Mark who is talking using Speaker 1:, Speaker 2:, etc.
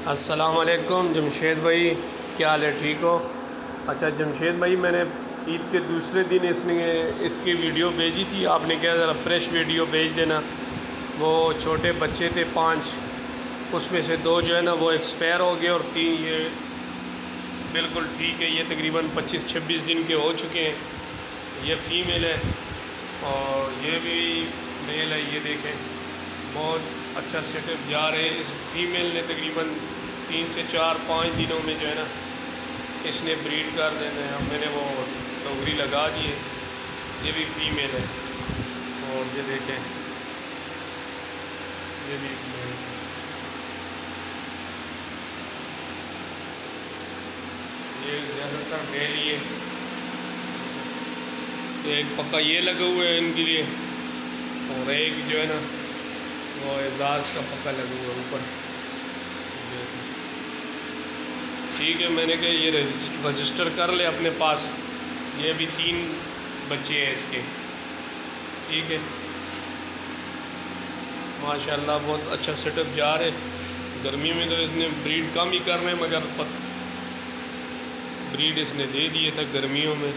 Speaker 1: السلام علیکم جمشید بھائی، کیا حال ہے؟ ٹھیک ہو؟ اچھا جمشید بھائی، میں نے عید کے دوسرے دن اس کی ویڈیو بھیجی تھی، آپ نے کہا ذرا فریش ویڈیو بھیج دینا۔ وہ چھوٹے بچے تھے 5، اس میں سے 2 جو ہے نا وہ ایکسپائر ہو گئے اور 3 یہ بالکل ٹھیک ہے۔ یہ تقریباً 25-26 دن کے ہو چکے ہیں۔ یہ فیمیل ہے اور یہ بھی میل ہے۔ یہ دیکھیں بہت اچھا سیٹ اپ جا رہے ہیں۔ اس فیمیل نے تقریباً 3 سے 4-5 دنوں میں جو ہے نا اس نے بریڈ کر دینا ہے۔ میں نے وہ ٹوکری لگا دی ہے۔ یہ بھی فیمیل ہے اور یہ دیکھیں یہ بھی فیمیل ہے۔ یہ زیادہ تر میل ہی ہے۔ ایک پکا یہ لگا ہوا ہے ان کے لیے اور ایک جو ہے نا وہ اعزاز کا پکا لگا ہوا ہے اوپر۔ ٹھیک ہے، میں نے کہا یہ رجسٹر کر لے اپنے پاس۔ یہ بھی 3 بچے ہیں اس کے۔ ٹھیک ہے، ماشاءاللہ بہت اچھا سیٹ اپ جا رہے۔ گرمی میں تو اس نے بریڈ کم ہی کر رہے، مگر بریڈ اس نے دے دیے تھا گرمیوں میں۔